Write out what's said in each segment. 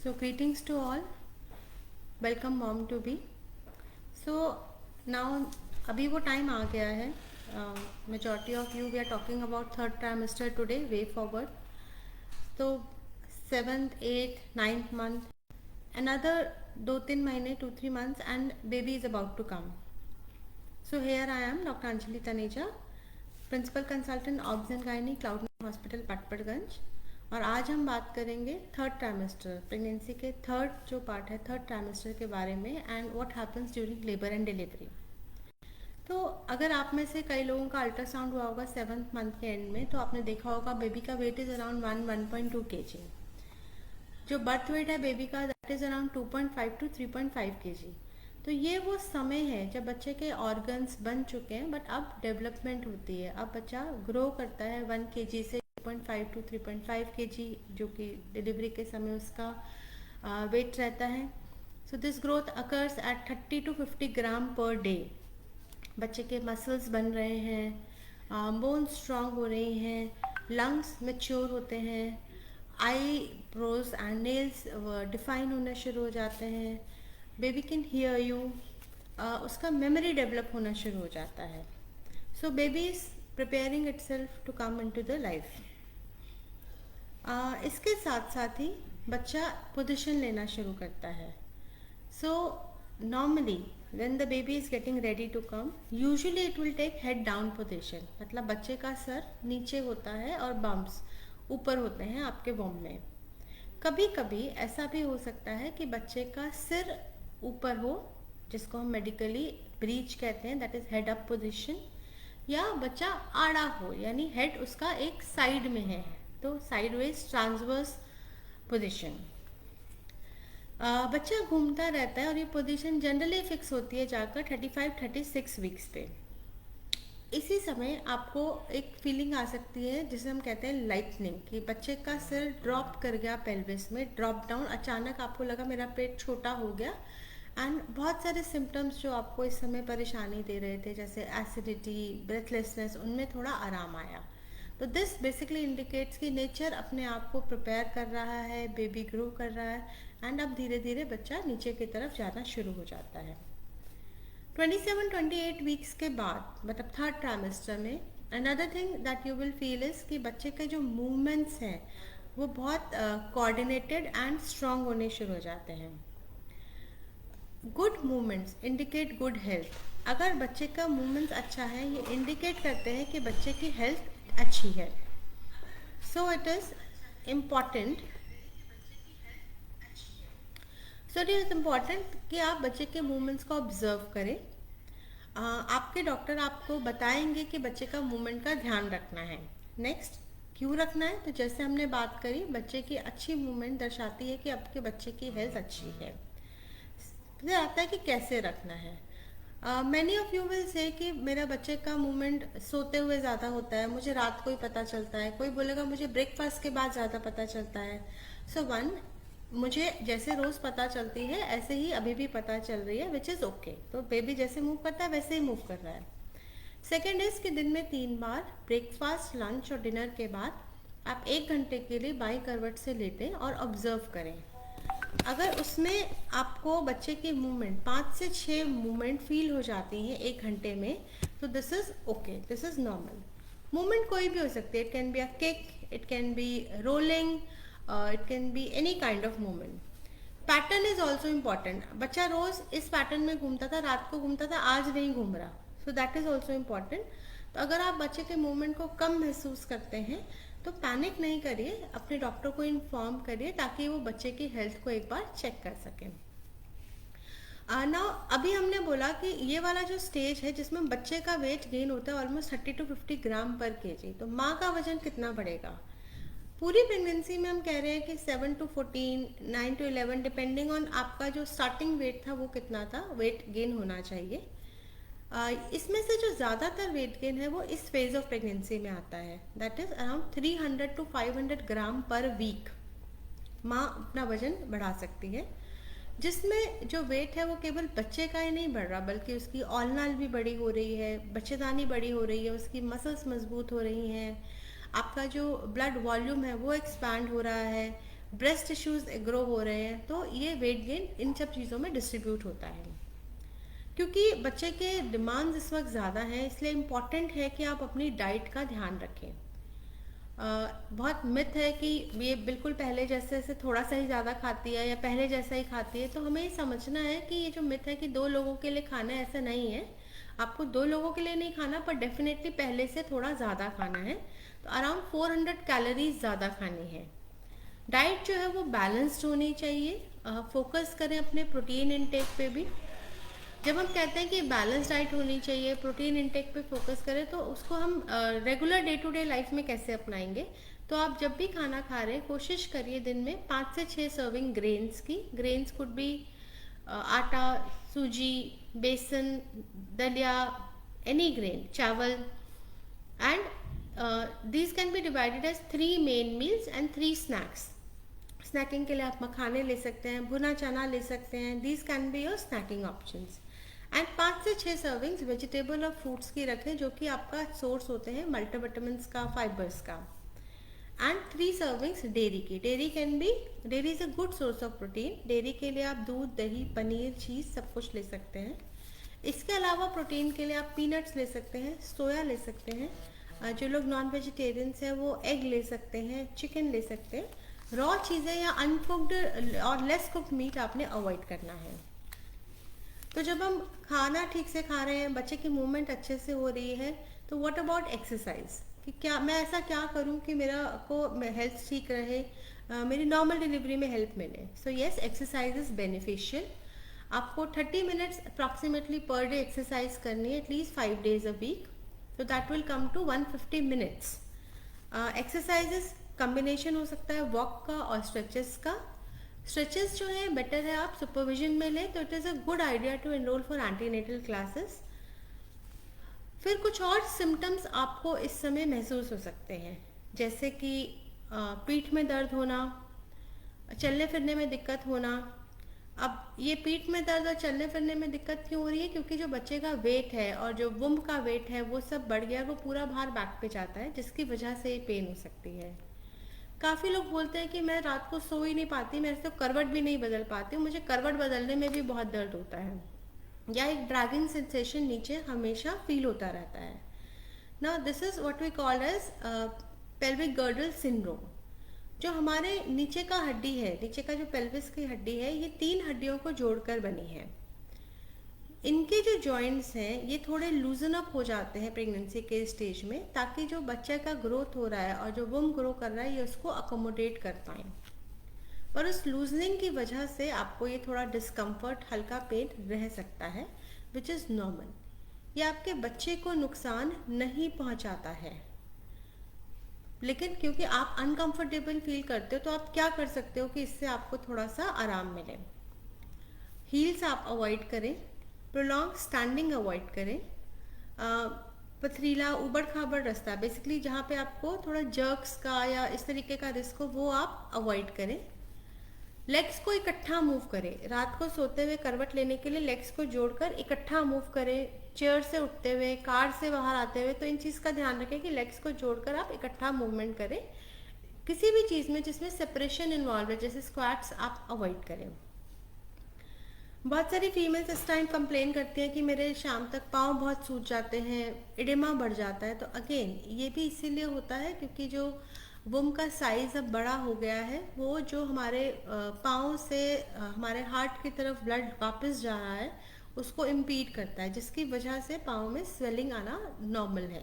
So greetings to all. Welcome mom to be. So now अभी वो time आ गया है. Majority of you we are talking about third trimester today, way forward. So 7th, 8th, 9th month, another 2-3 महीने 2-3 months and baby is about to come. So here I am, Dr. Anjali Taneja, Principal Consultant Obs and Gynae, Cloud9 Hospital, Patparganj. और आज हम बात करेंगे third trimester, pregnancy के third जो part है third trimester के बारे में and what happens during labour and delivery. तो अगर आप में से कई लोगों का अल्ट्रासाउंड हुआ होगा 7th मंथ के एंड में, तो आपने देखा होगा बेबी का वेट इज अराउंड 1.2 kg. जो बर्थ वेट है बेबी का that is around 2.5 to 3.5 kg. तो ये वो समय है जब बच्चे के ऑर्गन्स बन चुके हैं, बट अब डेवलपमेंट होती है. अब बच्चा ग्रो करता है 1 kg से 2.5 to 3.5 kg, जो कि डिलीवरी के समय उसका वेट रहता है. So this growth occurs at 30 to 50 gram per day. बच्चे के मसल्स बन रहे हैं, बोन्स स्ट्रांग हो रही हैं, लंग्स मैच्योर होते हैं, eyebrows and nails define होना शुरू हो जाते हैं, बेबी कैन हियर यू, उसका मेमोरी डेवलप होना शुरू हो जाता है. So baby is preparing itself to come into the life. इसके साथ साथ ही बच्चा पोजीशन लेना शुरू करता है. So normally when the baby is getting ready to come, usually it will take head down position. मतलब बच्चे का सर नीचे होता है और बम्प्स ऊपर होते हैं आपके वॉम में. कभी कभी ऐसा भी हो सकता है कि बच्चे का सिर ऊपर हो, जिसको हम मेडिकली ब्रीच कहते हैं, that is head up position, या बच्चा आड़ा हो, यानी हेड उसका एक साइड में है, तो साइडवेज ट्रांसवर्स पोजीशन. बच्चा घूमता रहता है और ये पोजीशन जनरली फिक्स होती है जाकर 35-36 वीक्स पे. इसी समय आपको एक फीलिंग आ सकती है जिसे हम कहते हैं लाइटनिंग, कि बच्चे का सिर ड्रॉप कर गया पेल्विस में, ड्रॉप डाउन. अचानक आपको लगा मेरा पेट छोटा हो गया, एंड बहुत सारे सिम्टम्स जो आपको इस समय परेशानी दे रहे थे, जैसे एसिडिटी, ब्रेथलेसनेस, उनमें थोड़ा आराम आया. तो दिस बेसिकली इंडिकेट्स कि नेचर अपने आप को प्रिपेयर कर रहा है, बेबी ग्रो कर रहा है, एंड अब धीरे धीरे बच्चा नीचे की तरफ जाना शुरू हो जाता है. 27-28 वीक्स के बाद, मतलब थर्ड ट्राइमेस्टर में, another thing that you will feel is कि बच्चे के जो मूवमेंट्स हैं वो बहुत कोऑर्डिनेटेड एंड स्ट्रांग होने शुरू हो जाते हैं. Good movements indicate good health. अगर बच्चे का मूवमेंट्स अच्छा है, ये इंडिकेट करते हैं कि बच्चे की हेल्थ अच्छी है. सो इट इज इम्पॉर्टेंट कि आप बच्चे के मूवमेंट्स को ऑब्जर्व करें. आपके डॉक्टर आपको बताएंगे कि बच्चे का मूवमेंट का ध्यान रखना है. नेक्स्ट, क्यों रखना है? तो जैसे हमने बात करी, बच्चे की अच्छी मूवमेंट दर्शाती है कि आपके बच्चे की हेल्थ अच्छी है. फिर आता है कि कैसे रखना है. Many of you will say कि मेरा बच्चे का मूवमेंट सोते हुए ज़्यादा होता है, मुझे रात को ही पता चलता है. कोई बोलेगा मुझे ब्रेकफास्ट के बाद ज़्यादा पता चलता है. सो मुझे जैसे रोज़ पता चलती है ऐसे ही अभी भी पता चल रही है, विच इज़ ओके. तो बेबी जैसे मूव करता है वैसे ही मूव कर रहा है. सेकेंड इज कि दिन में 3 बार ब्रेकफास्ट, लंच और डिनर के बाद आप 1 घंटे के लिए बाई करवट से लेटें और ऑब्जर्व करें. अगर उसमें आपको बच्चे की मूवमेंट 5 से 6 मूवमेंट फील हो जाती हैं 1 घंटे में, तो this is okay, this is normal. Movement कोई भी हो सकती है. It can be a kick, it can be rolling, it can be any kind of movement. Pattern is also important. बच्चा रोज इस पैटर्न में घूमता था, रात को घूमता था, आज नहीं घूम रहा, so that is also important. तो अगर आप बच्चे के मूवमेंट को कम महसूस करते हैं तो पैनिक नहीं करिए, अपने डॉक्टर को इन्फॉर्म करिए ताकि वो बच्चे की हेल्थ को एक बार चेक कर सकें. नाउ अभी हमने बोला कि ये वाला जो स्टेज है जिसमें बच्चे का वेट गेन होता है ऑलमोस्ट 30 to 50 ग्राम पर केजी. तो माँ का वजन कितना बढ़ेगा? पूरी प्रेगनेंसी में हम कह रहे हैं कि 7 to 14, 9 to 11, डिपेंडिंग ऑन आपका जो स्टार्टिंग वेट था वो कितना था, वेट गेन होना चाहिए. इसमें से जो ज़्यादातर वेट गेन है वो इस फेज ऑफ प्रेगनेंसी में आता है, that is around 300 to 500 gram पर वीक माँ अपना वजन बढ़ा सकती है. जिसमें जो वेट है वो केवल बच्चे का ही नहीं बढ़ रहा, बल्कि उसकी ऑलनाल भी बड़ी हो रही है, बच्चेदानी बड़ी हो रही है, उसकी मसल्स मजबूत हो रही हैं, आपका जो ब्लड वॉल्यूम है वो एक्सपैंड हो रहा है, ब्रेस्ट टिश्यूज ग्रो हो रहे हैं, तो ये वेट गेन इन सब चीज़ों में डिस्ट्रीब्यूट होता है। क्योंकि बच्चे के डिमांड्स इस वक्त ज़्यादा हैं, इसलिए इम्पॉर्टेंट है कि आप अपनी डाइट का ध्यान रखें। बहुत मिथ है कि ये बिल्कुल पहले जैसे से थोड़ा सा ही ज़्यादा खाती है या पहले जैसा ही खाती है, तो हमें ये समझना है कि ये जो मिथ है कि 2 लोगों के लिए खाना है, ऐसा नहीं है। आपको 2 लोगों के लिए नहीं खाना, पर डेफिनेटली पहले से थोड़ा ज़्यादा खाना है। तो अराउंड 400 कैलोरीज ज़्यादा खानी है। डाइट जो है वो बैलेंस्ड होनी चाहिए। फोकस करें अपने प्रोटीन इनटेक पे भी। जब हम कहते हैं कि बैलेंस डाइट होनी चाहिए, प्रोटीन इनटेक पे फोकस करें, तो उसको हम regular day to day life में कैसे अपनाएंगे? तो आप जब भी खाना खा रहे हैं, कोशिश करिए दिन में 5 से 6 सर्विंग ग्रेन्स की। Grains could be atta, suji, besan, daliya, any grain, chawal, and these can be divided as 3 main meals and 3 snacks. Snacking के लिए आप मखाने ले सकते हैं, भुना चना ले सकते हैं। These can be your snacking options. And 5 से 6 सर्विंग्स वेजिटेबल और फ्रूट्स की रखें, जो कि आपका सोर्स होते हैं मल्टीविटामिन्स का, फाइबर्स का। एंड 3 सर्विंग्स डेयरी की। Dairy is a good source of protein. Dairy के लिए आप दूध, दही, पनीर, चीज़ सब कुछ ले सकते हैं। इसके अलावा प्रोटीन के लिए आप पीनट्स ले सकते हैं, सोया ले सकते हैं। जो लोग नॉन वेजिटेरियंस हैं वो एग ले सकते हैं, चिकन ले सकते हैं। रॉ चीज़ें या अनकुक्ड और लेस कुक्ड मीट आपने अवॉइड करना है। तो जब हम खाना ठीक से खा रहे हैं, बच्चे की मूवमेंट अच्छे से हो रही है, तो व्हाट अबाउट एक्सरसाइज? कि क्या मैं ऐसा क्या करूं कि मेरा को हेल्थ ठीक रहे, मेरी नॉर्मल डिलीवरी में हेल्प मिले? So yes, exercise is beneficial. आपको 30 मिनट्स अप्रॉक्सीमेटली पर डे एक्सरसाइज करनी है, एटलीस्ट 5 days a week। तो that will come to 150 minutes. Exercises combination हो सकता है वॉक का और स्ट्रेचेस का। स्ट्रेचेस जो है बेटर है आप सुपरविजन में लें, तो it is a good idea to enrol for antenatal classes. फिर कुछ और सिम्टम्स आपको इस समय महसूस हो सकते हैं, जैसे कि पीठ में दर्द होना, चलने फिरने में दिक्कत होना। अब ये पीठ में दर्द और चलने फिरने में दिक्कत क्यों हो रही है? क्योंकि जो बच्चे का वेट है और जो वुम्ब का वेट है वो सब बढ़ गया, वो पूरा भार बैक पे जाता है, जिसकी वजह से ये पेन हो सकती है। काफ़ी लोग बोलते हैं कि मैं रात को सो ही नहीं पाती, मेरे से करवट भी नहीं बदल पाती हूँ, मुझे करवट बदलने में भी बहुत दर्द होता है, या एक ड्रैगिंग सेंसेशन नीचे हमेशा फील होता रहता है। Now this is what we call as pelvic girdle syndrome. जो हमारे नीचे का हड्डी है, नीचे का जो पेल्विस की हड्डी है, ये 3 हड्डियों को जोड़कर बनी है। इनके जो जॉइंट्स हैं ये थोड़े लूजन अप हो जाते हैं प्रेगनेंसी के स्टेज में, ताकि जो बच्चे का ग्रोथ हो रहा है और जो वुम ग्रो कर रहा है ये उसको अकोमोडेट कर पाए। और उस लूजनिंग की वजह से आपको ये थोड़ा डिस्कम्फर्ट, हल्का पेन रह सकता है, विच इज़ नॉर्मल। ये आपके बच्चे को नुकसान नहीं पहुंचाता है, लेकिन क्योंकि आप अनकंफर्टेबल फील करते हो, तो आप क्या कर सकते हो कि इससे आपको थोड़ा सा आराम मिले? हील्स आप अवॉइड करें, प्रोलॉन्ग स्टैंडिंग अवॉइड करें, पथरीला उबड़ खाबड़ रास्ता, बेसिकली जहाँ पे आपको थोड़ा जर्क्स का या इस तरीके का रिस्क हो, वो आप अवॉइड करें। लेग्स को इकट्ठा मूव करें। रात को सोते हुए करवट लेने के लिए लेग्स को जोड़कर इकट्ठा मूव करें। चेयर से उठते हुए, कार से बाहर आते हुए, तो इन चीज़ का ध्यान रखें कि लेग्स को जोड़कर आप इकट्ठा मूवमेंट करें। किसी भी चीज़ में जिसमें सेपरेशन इन्वॉल्व है, जैसे स्क्वाट्स, आप अवॉइड करें। बहुत सारी फीमेल्स इस टाइम कंप्लेन करती हैं कि मेरे शाम तक पाँव बहुत सूज जाते हैं, एडिमा बढ़ जाता है। तो अगेन ये भी इसीलिए होता है क्योंकि जो वुम का साइज़ अब बड़ा हो गया है, वो जो हमारे पाँव से हमारे हार्ट की तरफ ब्लड वापस जा रहा है उसको इम्पीड करता है, जिसकी वजह से पाँव में स्वेलिंग आना नॉर्मल है।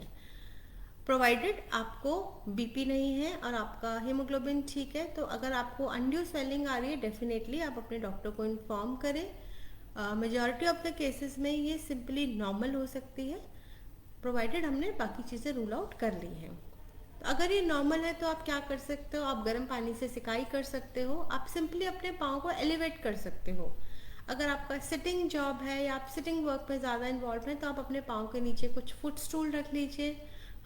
प्रोवाइडेड आपको बीपी नहीं है और आपका हीमोग्लोबिन ठीक है, तो अगर आपको अनड्यू स्वेलिंग आ रही है, डेफिनेटली आप अपने डॉक्टर को इन्फॉर्म करें। मेजॉरिटी ऑफ द केसेस में ये सिंपली नॉर्मल हो सकती है, प्रोवाइडेड हमने बाकी चीज़ें रूल आउट कर ली हैं। तो अगर ये नॉर्मल है तो आप क्या कर सकते हो? आप गर्म पानी से सिकाई कर सकते हो। आप सिंपली अपने पाँव को एलिवेट कर सकते हो। अगर आपका सिटिंग जॉब है या आप सिटिंग वर्क में ज़्यादा इन्वॉल्व हैं, तो आप अपने पाँव के नीचे कुछ फुट स्टूल रख लीजिए।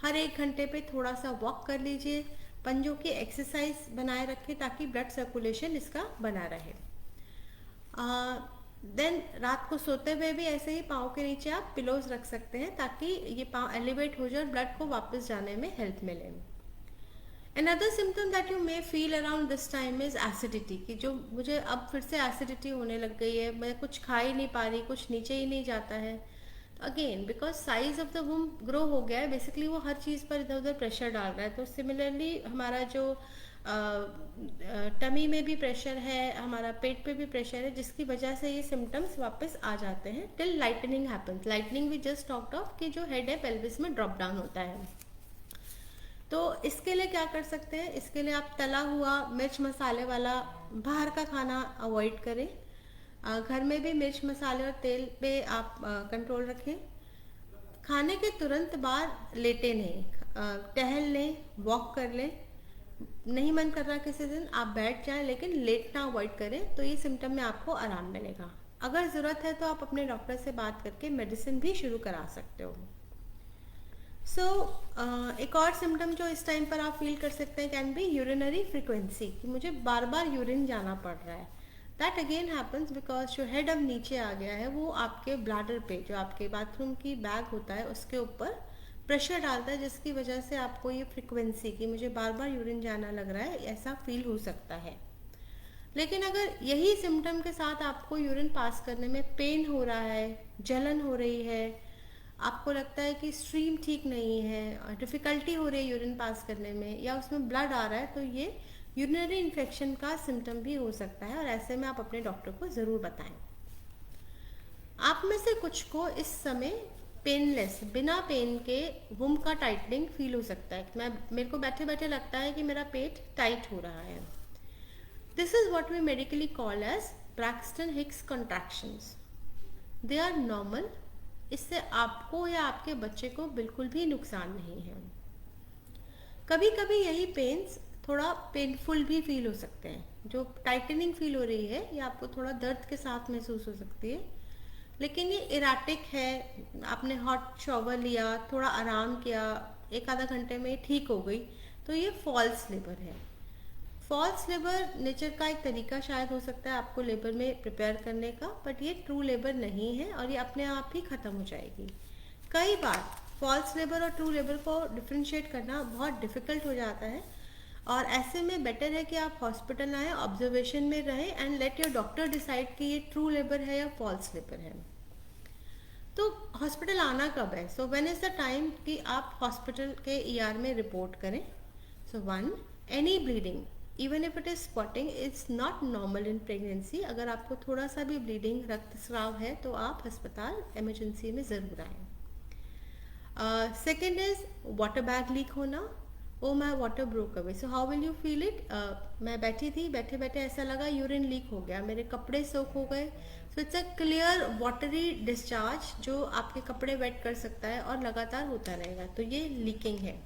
हर 1 घंटे पे थोड़ा सा वॉक कर लीजिए। पंजों की एक्सरसाइज बनाए रखें ताकि ब्लड सर्कुलेशन इसका बना रहे। देन रात को सोते हुए भी ऐसे ही पाँव के नीचे आप पिलोज रख सकते हैं ताकि ये पाँव एलिवेट हो जाए और ब्लड को वापस जाने में हेल्प मिले। Another symptom that you may feel around this time is acidity, कि जो मुझे अब फिर से एसिडिटी होने लग गई है, मैं कुछ खा ही नहीं पा रही, कुछ नीचे ही नहीं जाता है। तो again because size of the वूम grow हो गया है, बेसिकली वो हर चीज़ पर इधर उधर प्रेशर डाल रहा है। तो सिमिलरली हमारा जो टमी में भी प्रेशर है, हमारा पेट पे भी प्रेशर है, जिसकी वजह से ये सिम्टम्स वापस आ जाते हैं till lightening happens. Lightening we just talked of कि जो हेड है पेल्विस में ड्रॉप डाउन होता है। तो इसके लिए क्या कर सकते हैं, इसके लिए आप तला हुआ मिर्च मसाले वाला बाहर का खाना अवॉइड करें। घर में भी मिर्च मसाले और तेल पे आप कंट्रोल रखें। खाने के तुरंत बाद लेटे नहीं, टहल लें, वॉक कर लें। नहीं मन कर रहा किसी दिन आप बैठ जाएं, लेकिन लेटना अवॉइड करें, तो ये सिम्टम में आपको आराम मिलेगा। अगर ज़रूरत है तो आप अपने डॉक्टर से बात करके मेडिसिन भी शुरू करा सकते हो। एक और सिम्टम जो इस टाइम पर आप फील कर सकते हैं कैन बी यूरिनरी फ्रीक्वेंसी, कि मुझे बार बार यूरिन जाना पड़ रहा है। दैट अगेन हैपन्स बिकॉज जो हेड अब नीचे आ गया है वो आपके ब्लैडर पे, जो आपके बाथरूम की बैग होता है उसके ऊपर प्रेशर डालता है, जिसकी वजह से आपको ये फ्रीक्वेंसी कि मुझे बार बार यूरिन जाना लग रहा है ऐसा फील हो सकता है। लेकिन अगर यही सिम्टम के साथ आपको यूरिन पास करने में पेन हो रहा है, जलन हो रही है, आपको लगता है कि स्ट्रीम ठीक नहीं है, डिफ़िकल्टी हो रही है यूरिन पास करने में, या उसमें ब्लड आ रहा है, तो ये यूरिनरी इन्फेक्शन का सिम्टम भी हो सकता है, और ऐसे में आप अपने डॉक्टर को ज़रूर बताएं। आप में से कुछ को इस समय पेनलेस, बिना पेन के वुम का टाइटनिंग फील हो सकता है। मेरे को बैठे बैठे लगता है कि मेरा पेट टाइट हो रहा है। This is what we medically call as Braxton Hicks contractions. They are normal. इससे आपको या आपके बच्चे को बिल्कुल भी नुकसान नहीं है। कभी कभी यही पेन्स थोड़ा पेनफुल भी फील हो सकते हैं। जो टाइटनिंग फील हो रही है ये आपको थोड़ा दर्द के साथ महसूस हो सकती है, लेकिन ये इराटिक है। आपने हॉट शॉवर लिया, थोड़ा आराम किया, एक आधा घंटे में ठीक हो गई, तो ये फॉल्स लेबर है। फॉल्स लेबर नेचर का एक तरीका शायद हो सकता है आपको लेबर में प्रिपेयर करने का, बट ये ट्रू लेबर नहीं है और ये अपने आप ही ख़त्म हो जाएगी। कई बार फॉल्स लेबर और ट्रू लेबर को डिफ्रेंशिएट करना बहुत डिफ़िकल्ट हो जाता है, और ऐसे में बेटर है कि आप हॉस्पिटल आएँ, ऑब्जर्वेशन में रहें and let your doctor decide कि ये ट्रू लेबर है या फॉल्स लेबर है। तो हॉस्पिटल आना कब है? So when is the time कि आप हॉस्पिटल के ईआर में रिपोर्ट करें। So one, any bleeding even if it is spotting it's not normal in pregnancy. अगर आपको थोड़ा सा भी ब्लीडिंग, रक्तस्राव है, तो आप अस्पताल इमरजेंसी में ज़रूर आएँ। Second is water bag leak होना। Oh my water broke away. So how will you feel it? मैं बैठी थी, बैठे बैठे ऐसा लगा यूरिन लीक हो गया, मेरे कपड़े सोख हो गए। So it's a clear watery discharge जो आपके कपड़े वेट कर सकता है और लगातार होता रहेगा, तो ये लीकिंग है।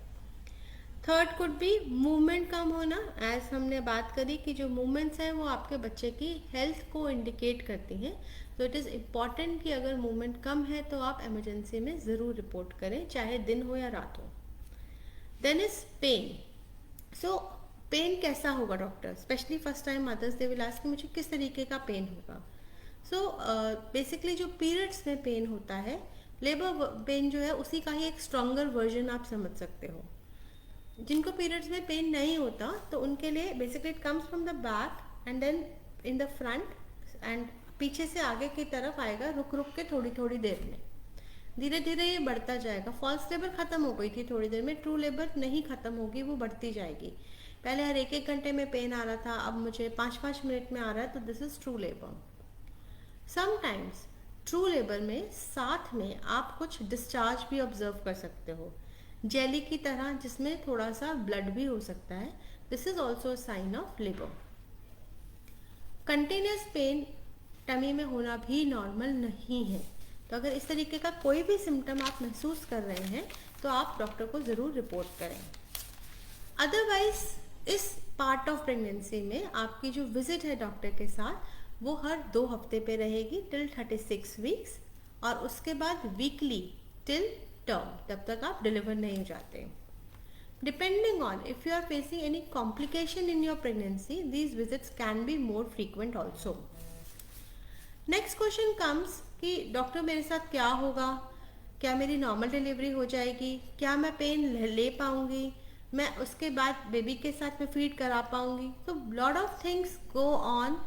थर्ड कुड बी मूवमेंट कम होना। एज हमने बात करी कि जो मूवमेंट्स हैं वो आपके बच्चे की हेल्थ को इंडिकेट करती हैं, तो इट इज़ इम्पॉर्टेंट कि अगर मूवमेंट कम है तो आप इमरजेंसी में ज़रूर रिपोर्ट करें, चाहे दिन हो या रात हो। Then is pain. So pain कैसा होगा doctor? Specially first time mothers they will ask मुझे किस तरीके का पेन होगा। सो बेसिकली जो पीरियड्स में पेन होता है, लेबर पेन जो है उसी का ही एक स्ट्रॉन्गर वर्जन आप समझ सकते हो। जिनको पीरियड्स में पेन नहीं होता तो उनके लिए basically it comes from the back and then in the front, and पीछे से आगे की तरफ आएगा रुक रुक के, थोड़ी थोड़ी देर में, धीरे धीरे ये बढ़ता जाएगा। फॉल्स लेबर खत्म हो गई थी थोड़ी देर में, ट्रू लेबर नहीं खत्म होगी, वो बढ़ती जाएगी। पहले हर एक घंटे में पेन आ रहा था, अब मुझे 5-5 मिनट में आ रहा है, तो this is true labour. Sometimes true labour में साथ में आप कुछ डिस्चार्ज भी ऑब्जर्व कर सकते हो, जेली की तरह, जिसमें थोड़ा सा ब्लड भी हो सकता है। This is also sign of labour. Continuous pain tummy में होना भी नॉर्मल नहीं है, तो अगर इस तरीके का कोई भी सिम्टम आप महसूस कर रहे हैं तो आप डॉक्टर को ज़रूर रिपोर्ट करें। अदरवाइज इस पार्ट ऑफ प्रेगनेंसी में आपकी जो विजिट है डॉक्टर के साथ वो हर 2 हफ्ते पे रहेगी टिल 36 वीक्स, और उसके बाद वीकली टिल टर्म, तब तक आप डिलीवर नहीं हो जाते। Depending on if you are facing any complication in your pregnancy, these visits can be more frequent also. Next question comes कि डॉक्टर मेरे साथ क्या होगा? क्या मेरी नॉर्मल डिलीवरी हो जाएगी? क्या मैं पेन ले पाऊंगी? मैं उसके बाद बेबी के साथ मैं फीड करा पाऊंगी। तो lot of things go on.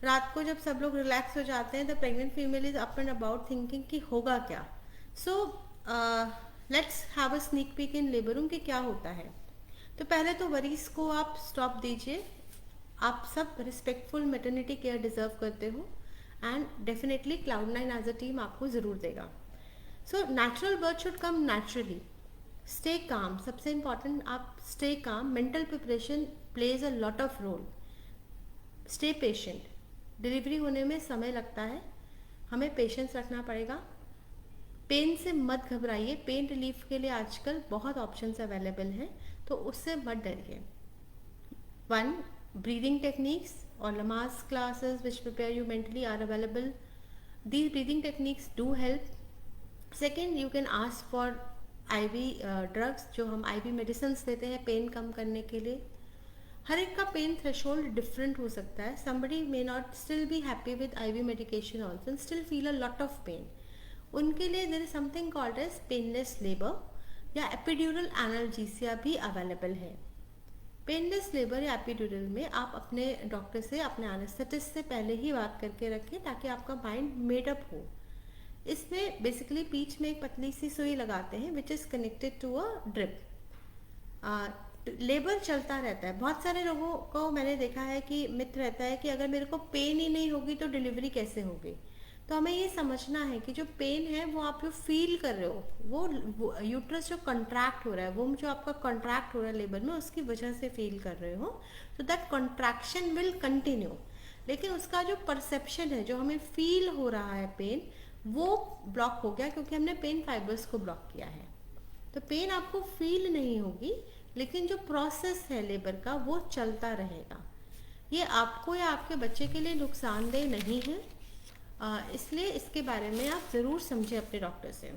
रात को जब सब लोग रिलैक्स हो जाते हैं, the pregnant female is up and about thinking कि होगा क्या। So let's have a sneak peak in labour room कि क्या होता है। तो पहले तो वरीज को आप स्टॉप दीजिए। आप सब रिस्पेक्टफुल मेटर्निटी केयर डिजर्व करते हो, and definitely Cloud9 as a team आपको ज़रूर देगा। So natural birth should come naturally. Stay calm, सबसे इंपॉर्टेंट आप stay calm. Mental preparation plays a lot of role. Stay patient. Delivery होने में समय लगता है, हमें पेशेंस रखना पड़ेगा। पेन से मत घबराइए, पेन रिलीफ के लिए आजकल बहुत ऑप्शंस अवेलेबल हैं, तो उससे मत डरिए। One, breathing techniques or Lamaze classes which prepare you mentally are available. These breathing techniques do help. Second, you can ask for IV drugs, जो हम IV medicines देते हैं पेन कम करने के लिए। हर एक का पेन थ्रेशोल्ड डिफरेंट हो सकता है। somebody may not still be happy with IV medication also and still feel a lot of pain. उनके लिए there is something called as painless labor या epidural analgesia भी अवेलेबल है। पेनलेस लेबर या epidural में आप अपने डॉक्टर से, अपने एनेस्थेटिस्ट से पहले ही बात करके रखें ताकि आपका माइंड मेडअप हो। इसमें बेसिकली बीच में एक पतली सी सुई लगाते हैं which is connected to a drip. Labour चलता रहता है। बहुत सारे लोगों को मैंने देखा है कि मिथ रहता है कि अगर मेरे को पेन ही नहीं होगी तो डिलीवरी कैसे होगी। तो हमें ये समझना है कि जो पेन है वो आप जो फील कर रहे हो, वो यूट्रस जो कंट्रैक्ट हो रहा है, वो जो आपका कंट्रैक्ट हो रहा है लेबर में, उसकी वजह से फील कर रहे हो। तो दैट कंट्रैक्शन विल कंटिन्यू, लेकिन उसका जो परसेप्शन है, जो हमें फील हो रहा है पेन, वो ब्लॉक हो गया क्योंकि हमने पेन फाइबर्स को ब्लॉक किया है। तो पेन आपको फील नहीं होगी, लेकिन जो प्रोसेस है लेबर का वो चलता रहेगा। ये आपको या आपके बच्चे के लिए नुकसानदेह नहीं है, इसलिए इसके बारे में आप ज़रूर समझें अपने डॉक्टर से।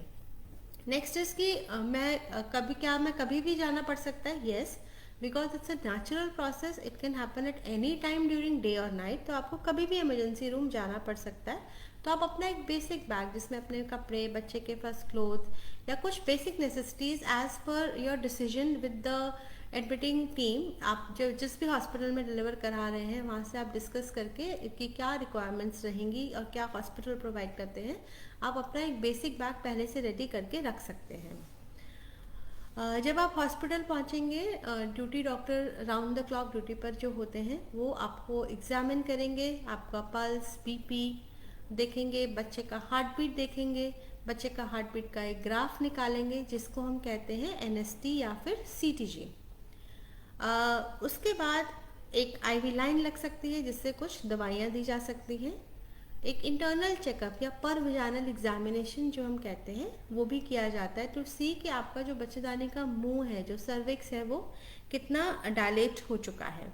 नेक्स्ट इज कि मैं कभी भी जाना पड़ सकता है। Yes, because it's a natural process, it can happen at any time during day और नाइट। तो आपको कभी भी इमरजेंसी रूम जाना पड़ सकता है। तो आप अपना एक बेसिक बैग जिसमें अपने कपड़े, बच्चे के फर्स्ट क्लोथ या कुछ basic necessities as per your decision with the admitting team, आप जो जिस भी हॉस्पिटल में डिलीवर करा रहे हैं वहाँ से आप डिस्कस करके कि क्या रिक्वायरमेंट्स रहेंगी और क्या हॉस्पिटल प्रोवाइड करते हैं, आप अपना एक बेसिक बैग पहले से रेडी करके रख सकते हैं। जब आप हॉस्पिटल पहुंचेंगे, duty doctor round the clock duty पर जो होते हैं वो आपको एग्जामिन करेंगे, आपका पल्स, बीपी देखेंगे, बच्चे का हार्ट बीट देखेंगे, बच्चे का हार्ट बीट का एक ग्राफ निकालेंगे जिसको हम कहते हैं एनएसटी या फिर सीटीजी। उसके बाद एक आईवी लाइन लग सकती है जिससे कुछ दवाइयाँ दी जा सकती हैं। एक इंटरनल चेकअप या पर वजाइनल एग्जामिनेशन जो हम कहते हैं वो भी किया जाता है टू सी कि आपका जो बच्चेदानी का मुंह है, जो सर्विक्स है, वो कितना डायलेट हो चुका है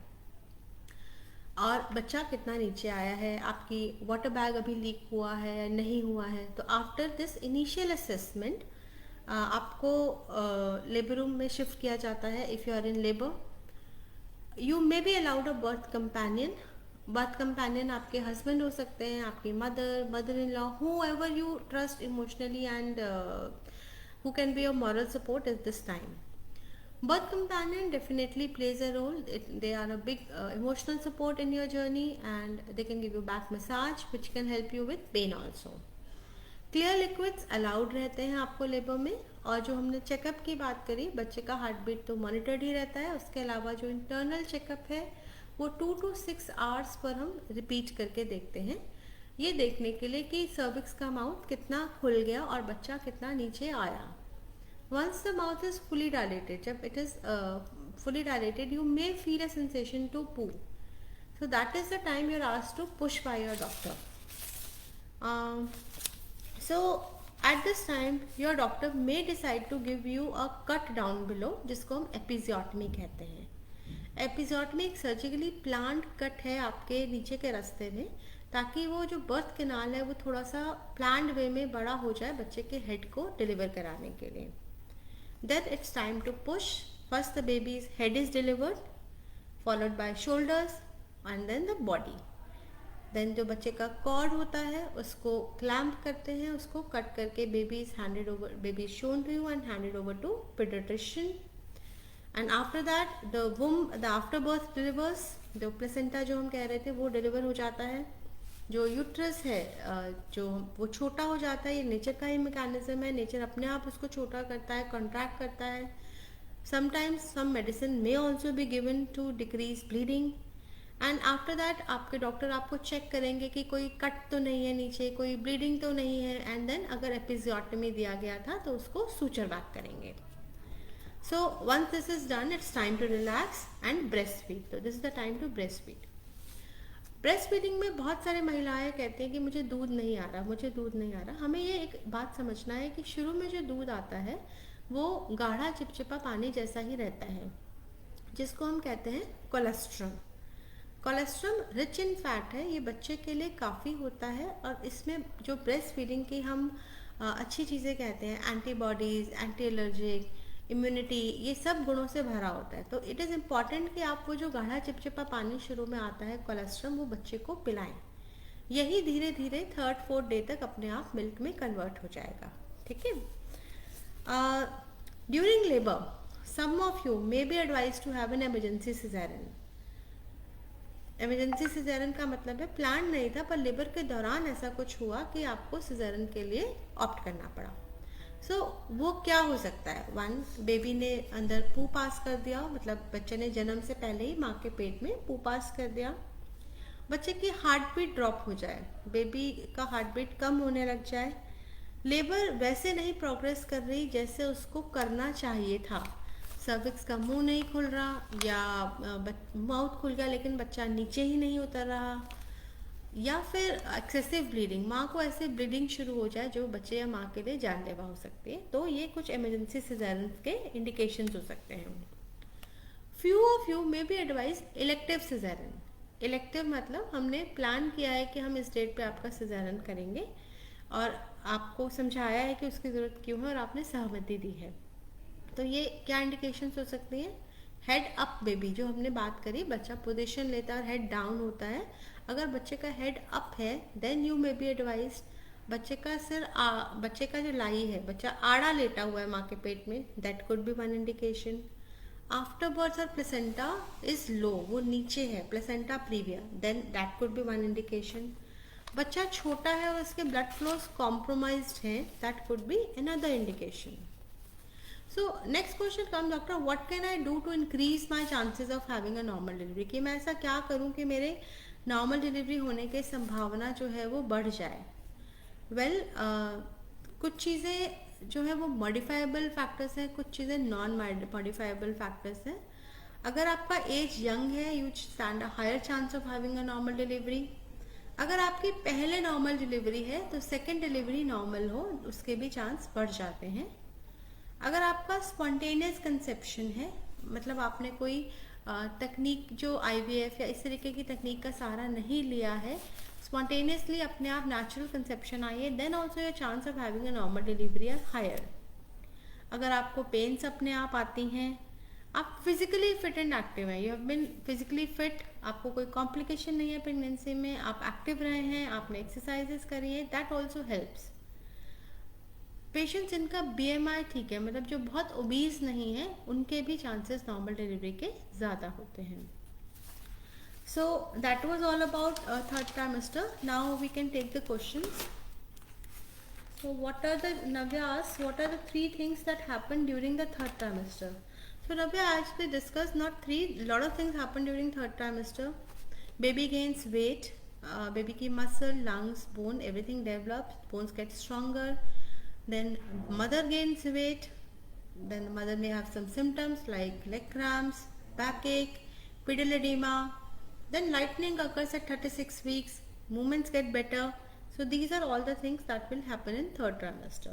और बच्चा कितना नीचे आया है, आपकी वाटर बैग अभी लीक हुआ है या नहीं हुआ है। तो आफ्टर दिस इनिशियल असेसमेंट आपको लेबर रूम में शिफ्ट किया जाता है। If you are in labour, you may be allowed a birth companion. Birth companion आपके हस्बैंड हो सकते हैं, आपकी mother in law, whoever you trust emotionally and who can be your moral support at this time. Birth companion definitely plays a role. They are a big emotional support in your journey and they can give you back massage which can help you with pain also. Clear liquids allowed रहते हैं आपको labour में। और जो हमने checkup की बात करी, बच्चे का हार्ट बीट तो मॉनिटर्ड ही रहता है। उसके अलावा जो इंटरनल चेकअप है वो 2 to 6 आवर्स पर हम रिपीट करके देखते हैं, ये देखने के लिए कि सर्विक्स का माउथ कितना खुल गया और बच्चा कितना नीचे आया। Once the mouth is fully dilated, जब it is fully dilated, you may feel a sensation to poo. So that is the time you are asked to push by your doctor. So at this time, your doctor may decide to give you a cut down below, जिसको हम episiotomy कहते हैं। Episiotomy एक surgically plant cut है आपके नीचे के रास्ते में, ताकि वो जो बर्थ कैनाल है वो थोड़ा सा प्लान्ड वे में बड़ा हो जाए बच्चे के हेड को डिलीवर कराने के लिए। Then it's time to push. First the baby's head is delivered, followed by shoulders and then the body. Then जो बच्चे का कॉर्ड होता है उसको क्लैम्प करते हैं, उसको कट करके baby is shown to you and handed over to pediatrician. And after that the after birth delivers, जो प्लेसेंटा जो हम कह रहे थे वो डिलीवर हो जाता है। जो यूट्रस है जो वो छोटा हो जाता है, ये नेचर का ही मैकेनिज्म है, नेचर अपने आप उसको छोटा करता है, कॉन्ट्रैक्ट करता है। Sometimes some medicine may also be given to decrease bleeding. And after that आपके डॉक्टर आपको चेक करेंगे कि कोई कट तो नहीं है नीचे, कोई ब्लीडिंग तो नहीं है, एंड देन अगर एपिजियोटमी दिया गया था तो उसको सूचर बैक करेंगे। So once this is done, it's time to relax and breast feed. तो this is the time to breast feed. Breast feeding में बहुत सारे महिलाएं कहते हैं कि मुझे दूध नहीं आ रहा, मुझे दूध नहीं आ रहा। हमें ये एक बात समझना है कि शुरू में जो दूध आता है वो गाढ़ा चिपचिपा पानी जैसा ही रहता है, जिसको हम कहते हैं cholesterol. Cholesterol rich in fat है, ये बच्चे के लिए काफ़ी होता है। और इसमें जो ब्रेस्ट फीडिंग की हम अच्छी चीज़ें कहते हैं, एंटीबॉडीज़, एंटी एलर्जिक, इम्यूनिटी, ये सब गुणों से भरा होता है। तो इट इज़ इम्पॉर्टेंट कि आप वो जो गाढ़ा चिपचिपा पानी शुरू में आता है कोलेस्ट्रॉल, वो बच्चे को पिलाएं। यही धीरे धीरे 3rd-4th डे तक अपने आप मिल्क में कन्वर्ट हो जाएगा। ठीक है। During labour some of you may be advise to have an emergency caesarean. Emergency caesarean का मतलब है प्लान नहीं था, पर लेबर के दौरान ऐसा कुछ हुआ कि आपको सिजेरियन के लिए ऑप्ट करना पड़ा। सो वो क्या हो सकता है? वन, बेबी ने अंदर पू पास कर दिया, मतलब बच्चे ने जन्म से पहले ही माँ के पेट में पू पास कर दिया। बच्चे की हार्ट बीट ड्रॉप हो जाए, बेबी का हार्ट बीट कम होने लग जाए, लेबर वैसे नहीं प्रोग्रेस कर रही जैसे उसको करना चाहिए था, सर्विक्स का मुंह नहीं खुल रहा, या माउथ खुल गया लेकिन बच्चा नीचे ही नहीं उतर रहा, या फिर एक्सेसिव ब्लीडिंग, माँ को ऐसे ब्लीडिंग शुरू हो जाए जो बच्चे या माँ के लिए जानलेवा हो सकती है। तो ये कुछ इमरजेंसी सिजेरियन के इंडिकेशंस हो सकते हैं। Few of you may be advise elective caesarean. Elective मतलब हमने प्लान किया है कि हम इस डेट पे आपका सिजेरियन करेंगे, और आपको समझाया है कि उसकी ज़रूरत क्यों है और आपने सहमति दी है। तो ये क्या इंडिकेशंस हो सकती हैं? हेड अप बेबी, जो हमने बात करी, बच्चा पोजीशन लेता है और हेड डाउन होता है। अगर बच्चे का हेड अप है then you may be advise. बच्चे का सिर बच्चे का जो लाई है, बच्चा आड़ा लेटा हुआ है माँ के पेट में, that could be one indication. After birth और प्लेसेंटा इज लो, वो नीचे है, placenta previa, then that could be one indication. बच्चा छोटा है और उसके ब्लड फ्लोस कॉम्प्रोमाइज्ड हैं, that could be another indication. So next question come, doctor what can I do to increase my chances of having a normal delivery, कि मैं ऐसा क्या करूं कि मेरे नॉर्मल डिलीवरी होने की संभावना जो है वो बढ़ जाए। वेल कुछ चीज़ें जो है वो मॉडिफाइबल फैक्टर्स हैं, कुछ चीज़ें नॉन मॉडिफाइबल फैक्टर्स हैं। अगर आपका एज यंग है you stand a higher chance of having a normal delivery. अगर आपकी पहले नॉर्मल डिलीवरी है तो सेकेंड डिलीवरी नॉर्मल हो उसके भी चांस बढ़ जाते हैं। अगर आपका स्पॉन्टेनियस कंसेप्शन है, मतलब आपने कोई तकनीक जो आईवीएफ या इस तरीके की तकनीक का सहारा नहीं लिया है, स्पॉन्टेनियसली अपने आप नेचुरल कंसेप्शन आई है, then also your chance of having a normal delivery are higher. अगर आपको पेन्स अपने आप आती हैं, आप फिजिकली फिट एंड एक्टिव हैं, you have been physically fit, आपको कोई कॉम्प्लिकेशन नहीं है प्रेगनेंसी में, आप एक्टिव रहे हैं, आपने एक्सरसाइजेस करी है, दैट ऑल्सो हेल्प्स। पेशेंट्स जिनका बीएमआई ठीक है, मतलब जो बहुत ओबीज नहीं है, उनके भी चांसेस नॉर्मल डिलीवरी के ज़्यादा होते हैं। So that was all about third trimester. Now we can take the questions. So what are the, Navya asks, what are the 3 things that happen during the 3rd trimester? So Navya, as we discussed, not 3, a lot of things happen during 3rd trimester. Baby gains weight, baby ki muscle, lungs, bone, everything develops, bones get stronger. Then mother gains weight, then the mother may have some symptoms like leg cramps, backache, pedal edema. Then lightening occurs at 36 weeks, movements get better. So these are all the things that will happen in 3rd trimester.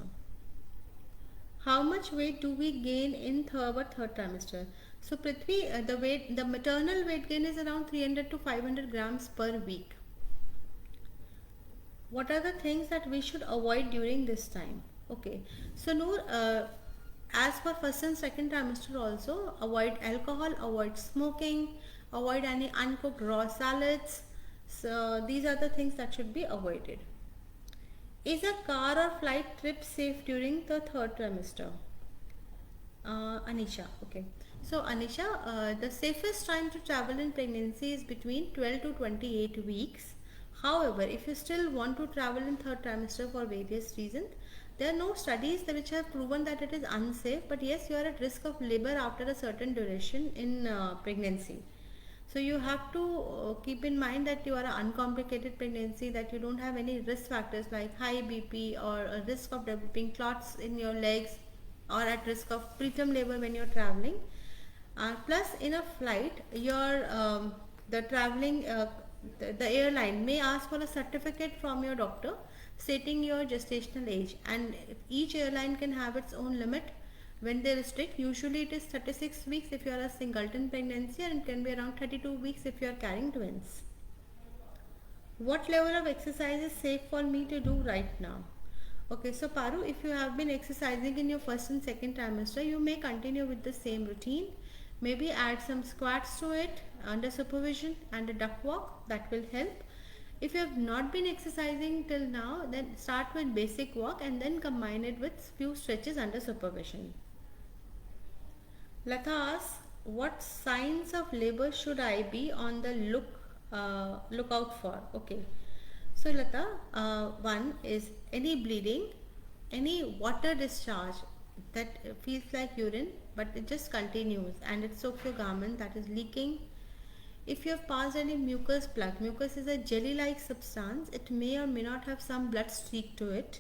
How much weight do we gain in third trimester? So Prithvi, the maternal weight gain is around 300 to 500 grams per week. What are the things that we should avoid during this time? Okay, so Noor, as for 1st and 2nd trimester also, avoid alcohol, avoid smoking, avoid any uncooked raw salads. So these are the things that should be avoided. Is a car or flight trip safe during the 3rd trimester? Anisha, okay. So Anisha, the safest time to travel in pregnancy is between 12 to 28 weeks. However, if you still want to travel in third trimester for various reasons, there are no studies which have proven that it is unsafe, but yes, you are at risk of labor after a certain duration in pregnancy. So you have to keep in mind that you are an uncomplicated pregnancy, that you don't have any risk factors like high BP or a risk of developing clots in your legs or at risk of preterm labor when you're traveling. Plus, in a flight, the traveling the airline may ask for a certificate from your doctor stating your gestational age, and each airline can have its own limit when they restrict. Usually, it is 36 weeks if you are a singleton pregnancy, and it can be around 32 weeks if you are carrying twins. What level of exercise is safe for me to do right now? Okay, so Paru, if you have been exercising in your first and second trimester, you may continue with the same routine. Maybe add some squats to it under supervision and a duck walk, that will help. If you have not been exercising till now, then start with basic walk and then combine it with few stretches under supervision. Lata asks, what signs of labor should I be on the lookout for? Okay. So Lata, one is any bleeding, any water discharge that feels like urine, but it just continues and it soaks your garment, that is leaking. If you have passed any mucus plug, mucus is a jelly-like substance. It may or may not have some blood streak to it,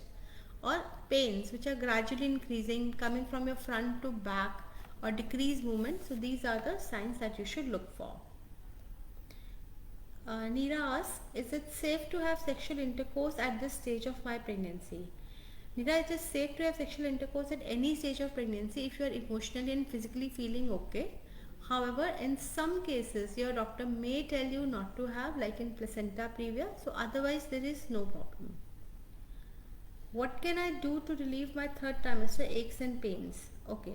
or pains which are gradually increasing, coming from your front to back, or decreased movement. So these are the signs that you should look for. Neera asks, is it safe to have sexual intercourse at this stage of my pregnancy? Neera, it is safe to have sexual intercourse at any stage of pregnancy if you are emotionally and physically feeling okay. However, in some cases, your doctor may tell you not to have, like in placenta previa, so otherwise there is no problem. What can I do to relieve my third trimester aches and pains? Okay,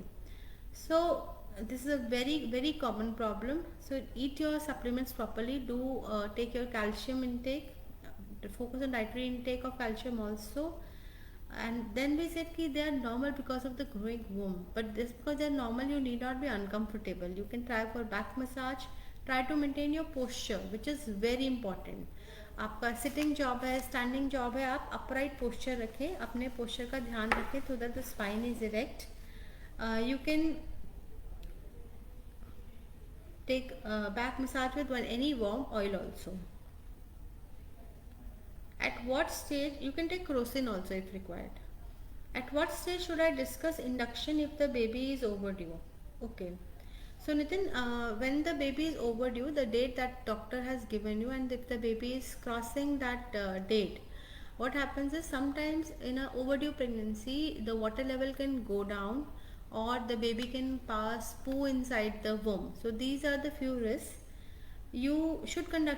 so this is a very common problem. So eat your supplements properly. Do take your calcium intake. Focus on dietary intake of calcium also. And then we said that they are normal because of the growing womb. But just because they are normal, you need not be uncomfortable. You can try for back massage. Try to maintain your posture, which is very important. आपका sitting job है, standing job है, आप upright posture रखें, अपने posture का ध्यान रखें so that the spine is erect. You can take back massage with any warm oil also. At what stage you can take crocin also if required. At what stage should I discuss induction if the baby is overdue? Okay. So Nitin, when the baby is overdue, the date that doctor has given you, and if the baby is crossing that date, what happens is sometimes in a overdue pregnancy, the water level can go down, or the baby can pass poo inside the womb. So these are the few risks. You should you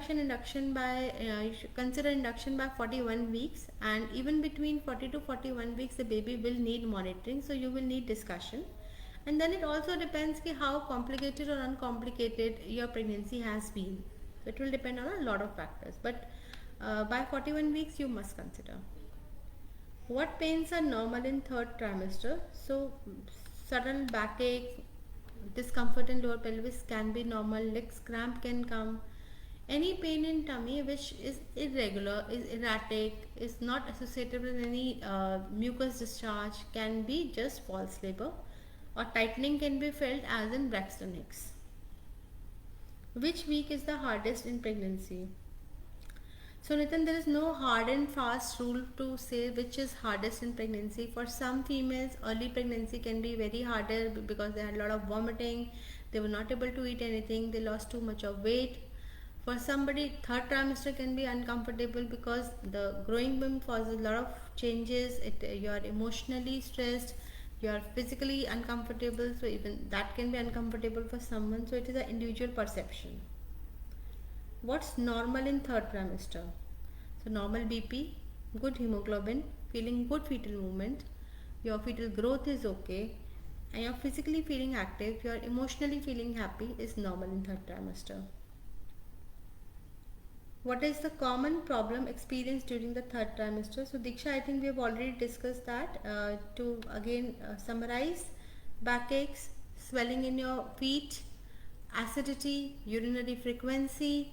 should consider induction by 41 weeks, and even between 40 to 41 weeks the baby will need monitoring, so you will need discussion. And then it also depends how complicated or uncomplicated your pregnancy has been. So it will depend on a lot of factors, but by 41 weeks you must consider. What pains are normal in third trimester? So sudden backache, discomfort in lower pelvis can be normal, legs cramp can come. Any pain in tummy which is irregular, is erratic, is not associated with any mucus discharge can be just false labor, or tightening can be felt as in Braxton Hicks. Which week is the hardest in pregnancy? So Nitin, there is no hard and fast rule to say which is hardest in pregnancy. For some females, early pregnancy can be very harder because they had a lot of vomiting, they were not able to eat anything, they lost too much of weight. For somebody, third trimester can be uncomfortable because the growing womb causes a lot of changes. You are emotionally stressed, you are physically uncomfortable, so even that can be uncomfortable for someone. So it is an individual perception. What's normal in third trimester? So normal BP, good hemoglobin, feeling good fetal movement, your fetal growth is okay, and you're physically feeling active, you're emotionally feeling happy is normal in third trimester. What is the common problem experienced during the third trimester? So Diksha, I think we have already discussed that. To again summarize, backaches, swelling in your feet, acidity, urinary frequency,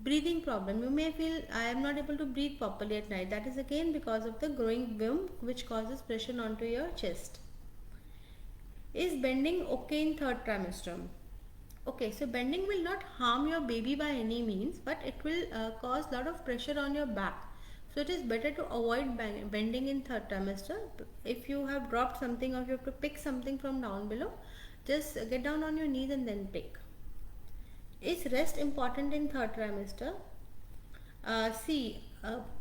breathing problem. You may feel I am not able to breathe properly at night. That is again because of the growing womb which causes pressure onto your chest. Is bending okay in third trimester? Okay, so bending will not harm your baby by any means, but it will cause lot of pressure on your back. So it is better to avoid bending in third trimester. If you have dropped something or you have to pick something from down below, just get down on your knees and then pick. Is rest important in third trimester?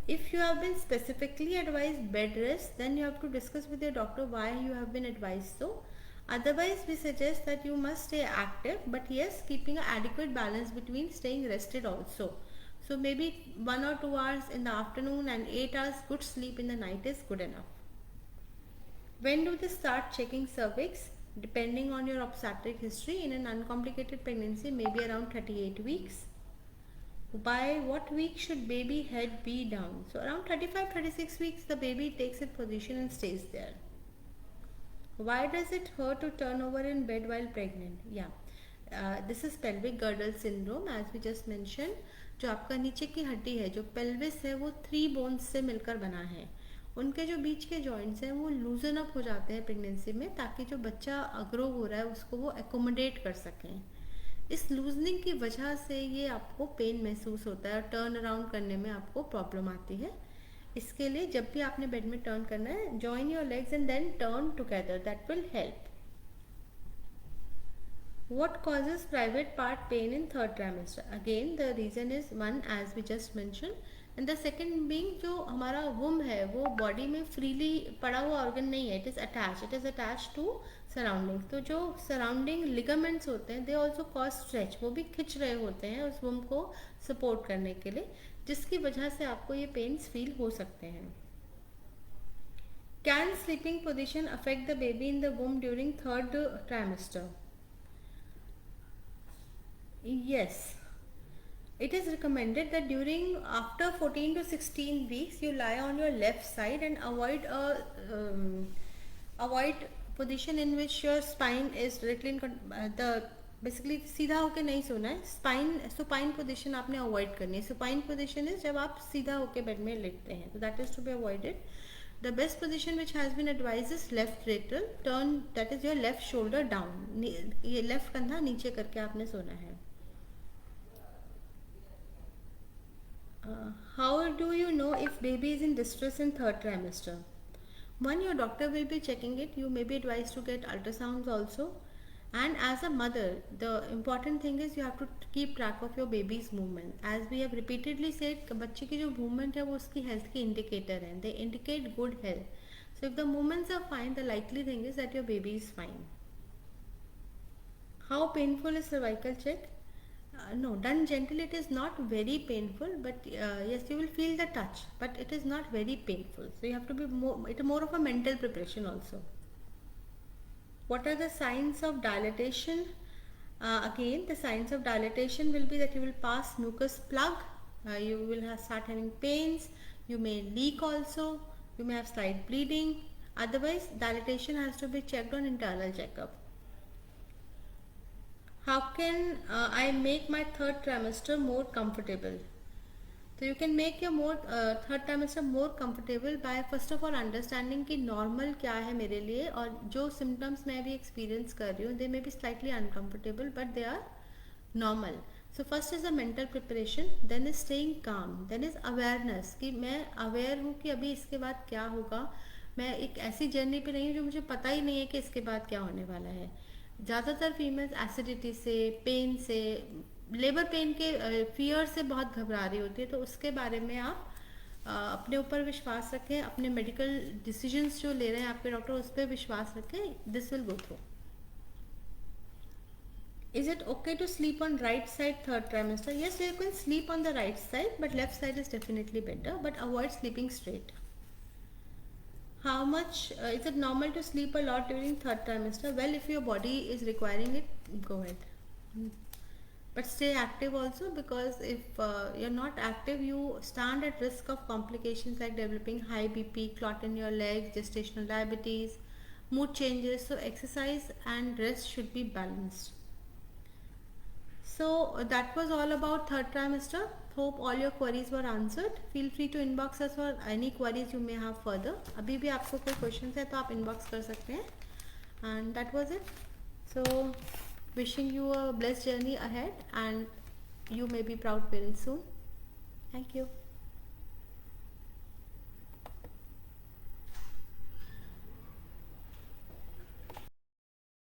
If you have been specifically advised bed rest, then you have to discuss with your doctor why you have been advised so. Otherwise, we suggest that you must stay active, but yes, keeping an adequate balance between staying rested also. So maybe 1 or 2 hours in the afternoon and 8 hours good sleep in the night is good enough. When do they start checking cervix? Depending on your obstetric history, in an uncomplicated pregnancy, maybe around 38 weeks. By what week should baby head be down? So around 35-36 weeks the baby takes its position and stays there. Why does it hurt to turn over in bed while pregnant? This is pelvic girdle syndrome as we just mentioned. जो आपका नीचे की हड्डी है, जो pelvis है, वो 3 bones से मिलकर बना है. उनके जो बीच के जॉइंट्स हैं वो लूजन अप हो जाते हैं प्रेगनेंसी में, ताकि जो बच्चा ग्रो हो रहा है उसको वो एकोमोडेट कर सकें. इस लूजनिंग की वजह से ये आपको पेन महसूस होता है और टर्न अराउंड करने में आपको प्रॉब्लम आती है. इसके लिए जब भी आपने बेड में टर्न करना है, join your legs and then turn together, that will help. What causes private part pain in third trimester? Again, the reason is one as we just mentioned, and the second being जो हमारा womb है वो body में freely पड़ा हुआ organ नहीं है. It is attached to surroundings. तो जो surrounding ligaments होते हैं they also cause stretch. वो भी खिंच रहे होते हैं उस womb को support करने के लिए, जिसकी वजह से आपको ये पेन्स फील हो सकते हैं. Can sleeping position affect the baby in the womb during third trimester? Yes. It is recommended that after 14 to 16 weeks you lie on your left side and avoid position in which your spine is directly basically सीधा होके नहीं सोना है. supine position आपने avoid करनी है. supine position is जब आप सीधा होके बेड में लेटते हैं, तो that is to be avoided. The best position which has been advised is left lateral turn, that is your left shoulder down. ये left कंधा नीचे करके आपने सोना है. How do you know if baby is in distress in third trimester? One, your doctor will be checking it. You may be advised to get ultrasounds also. And as a mother, the important thing is you have to keep track of your baby's movement. As we have repeatedly said, बच्चे की जो movement है वो उसकी health की indicator है. They indicate good health. So if the movements are fine, the likely thing is that your baby is fine. How painful is cervical check? No, done gently it is not very painful, but yes, you will feel the touch, but it is not very painful. So you have to be more of a mental preparation also. What are the signs of dilatation? Again, the signs of dilatation will be that you will pass mucus plug, you will start having pains, you may leak also, you may have slight bleeding. Otherwise, dilatation has to be checked on internal checkup. How can I make my third trimester more comfortable? So you can make your third trimester more comfortable by first of all understanding कि normal क्या है मेरे लिए, और जो symptoms मैं भी experience कर रही हूँ they may be slightly uncomfortable but they are normal. So first is a mental preparation, then is staying calm, then is awareness कि मैं aware हूँ कि अभी इसके बाद क्या होगा. मैं एक ऐसी जर्नी पे नहीं हूँ जो मुझे पता ही नहीं है कि इसके बाद क्या होने वाला है. ज़्यादातर फीमेल्स एसिडिटी से, पेन से, लेबर पेन के फियर से बहुत घबरा रही होती है, तो उसके बारे में आप अपने ऊपर विश्वास रखें, अपने मेडिकल डिसीजंस जो ले रहे हैं आपके डॉक्टर उस पर विश्वास रखें. This will go through. Is it okay to sleep on right side third trimester? Yes, you can sleep on the right side, but left side is definitely better, but avoid sleeping straight. How much is it normal to sleep a lot during third trimester? Well, if your body is requiring it, go ahead. But stay active also, because if you're not active, you stand at risk of complications like developing high BP, clot in your legs, gestational diabetes, mood changes, so exercise and rest should be balanced. So that was all about third trimester. Hope all your queries were answered. Feel free to inbox us for any queries you may have further. अभी भी आपको कोई questions है तो आप inbox कर सकते हैं. And that was it. So wishing you a blessed journey ahead, and you may be proud parents soon. Thank you.